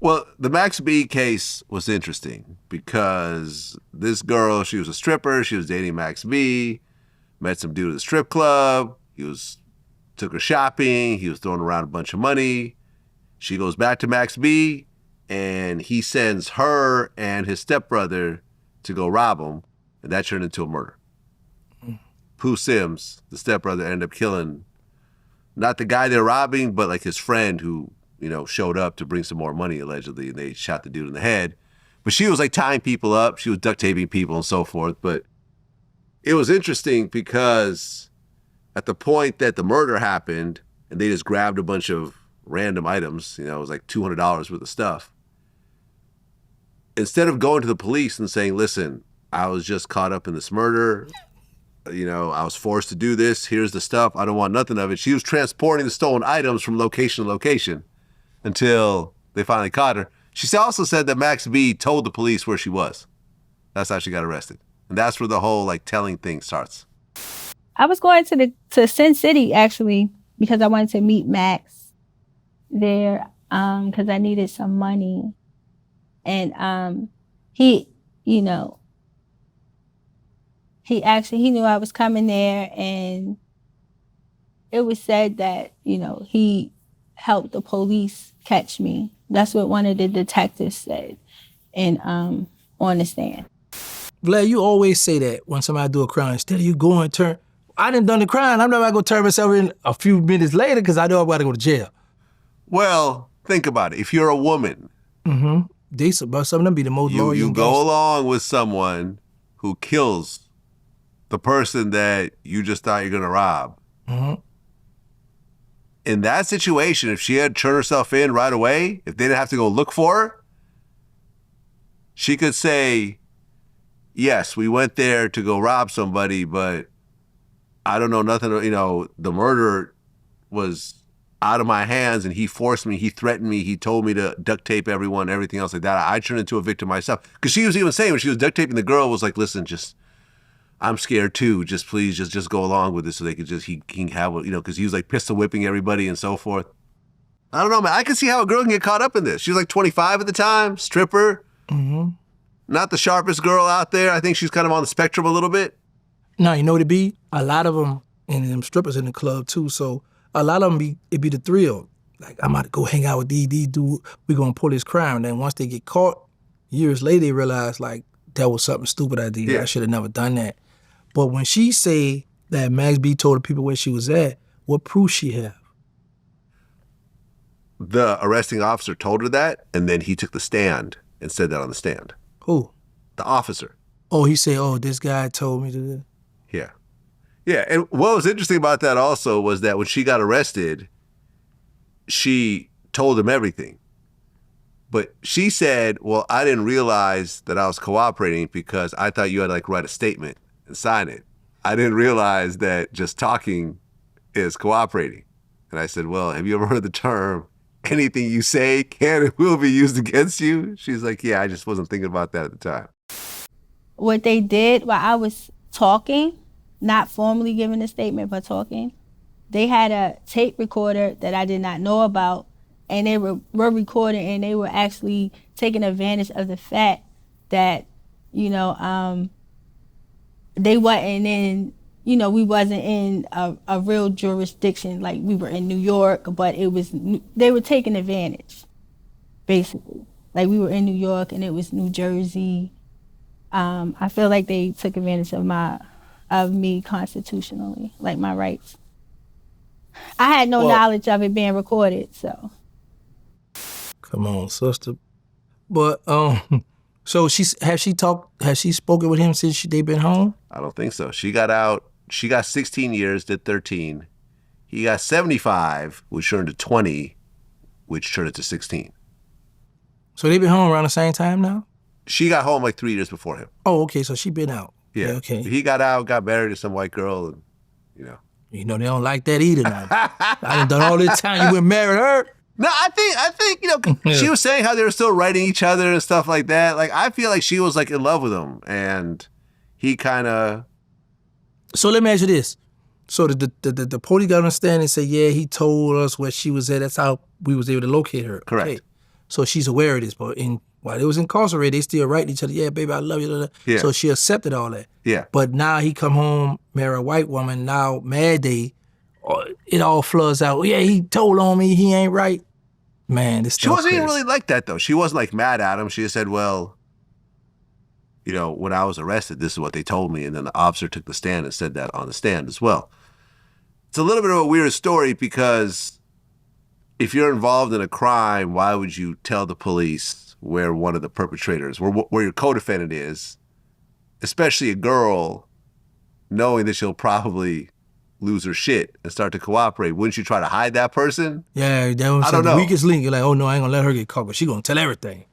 Well, the Max B case was interesting because this girl, she was a stripper. She was dating Max B, met some dude at the strip club. Took her shopping. He was throwing around a bunch of money. She goes back to Max B, and he sends her and his stepbrother to go rob him, and that turned into a murder. Pooh Sims, the stepbrother, ended up killing not the guy they're robbing, but like his friend who, showed up to bring some more money, allegedly, and they shot the dude in the head. But she was like tying people up. She was duct taping people and so forth. But it was interesting because at the point that the murder happened and they just grabbed a bunch of random items, it was like $200 worth of stuff. Instead of going to the police and saying, listen, I was just caught up in this murder, I was forced to do this, here's the stuff, I don't want nothing of it. She was transporting the stolen items from location to location until they finally caught her. She also said that Max B told the police where she was. That's how she got arrested. And that's where the whole telling thing starts. I was going to Sin City actually because I wanted to meet Max there because I needed some money. And he knew I was coming there, and it was said that, he helped the police catch me. That's what one of the detectives said on the stand. Vlad, you always say that when somebody do a crime, instead of you going turn, I done done the crime, I'm not going to turn myself in a few minutes later because I know I'm about to go to jail. Well, think about it. If you're a woman, some of them be the most loyal. You go along with someone who kills the person that you just thought you're going to rob. Mm-hmm. In that situation, if she had turned herself in right away, if they didn't have to go look for her, she could say, yes, we went there to go rob somebody, but I don't know nothing. The murder was out of my hands and he forced me, he threatened me, he told me to duct tape everyone, everything else like that. I turned into a victim myself. Because she was even saying when she was duct taping the girl was like, listen, I'm scared too. Just please, just go along with this so they could he can have, because he was like pistol whipping everybody and so forth. I don't know, man. I can see how a girl can get caught up in this. She was like 25 at the time, stripper. Mm-hmm. Not the sharpest girl out there. I think she's kind of on the spectrum a little bit. No, you know what it be? A lot of them, and them strippers in the club too, so a lot of them it be the thrill. Like, I'm about to go hang out with these dude, we gonna pull this crime. And then once they get caught, years later they realize like that was something stupid I did. Yeah. I should have never done that. But when she say that Max B told the people where she was at, what proof she have? The arresting officer told her that, and then he took the stand and said that on the stand. Who? The officer. Oh, he said, this guy told me to. Yeah. Yeah, and what was interesting about that also was that when she got arrested, she told him everything. But she said, well, I didn't realize that I was cooperating because I thought you had to write a statement and sign it. I didn't realize that just talking is cooperating. And I said, well, have you ever heard the term, anything you say can and will be used against you? She's like, yeah, I just wasn't thinking about that at the time. What they did while I was talking, not formally giving a statement, but talking, they had a tape recorder that I did not know about, and they were recording, and they were actually taking advantage of the fact that, they wasn't in, we wasn't in a real jurisdiction, like we were in New York, but they were taking advantage, basically. Like we were in New York and it was New Jersey. I feel like they took advantage of me constitutionally, like my rights. I had no knowledge of it being recorded, so. Come on, sister. But, so has she spoken with him since they been home? I don't think so. She got out, she got 16 years, did 13. He got 75, which turned to 20, which turned it to 16. So they been home around the same time now? She got home 3 years before him. Oh, okay, so she been out. Yeah. Okay. He got out, got married to some white girl, and, they don't like that either now. I done all this time, you went married her? No, I think, she was saying how they were still writing each other and stuff like that. I feel like she was in love with him, and he kind of. So let me ask you this. So the police got on the stand and said, yeah, he told us where she was at. That's how we was able to locate her. Correct. Okay. So she's aware of this. But while they was incarcerated, they still write to each other, yeah, baby, I love you. Blah, blah. Yeah. So she accepted all that. Yeah. But now he come home, marry a white woman, now Mad Day, it all floods out. Yeah, he told on me, he ain't right. Man, this She wasn't even really like that, though. She wasn't, like, mad at him. She just said, well, you know, when I was arrested, this is what they told me. And then the officer took the stand and said that on the stand as well. It's a little bit of a weird story because if you're involved in a crime, why would you tell the police where one of the perpetrators, where your co-defendant is, especially a girl, knowing that she'll probably lose her shit and start to cooperate? Wouldn't you try to hide that person? Yeah, that was I don't the know. weakest link. You're like, oh no, I ain't gonna let her get caught, but she gonna tell everything.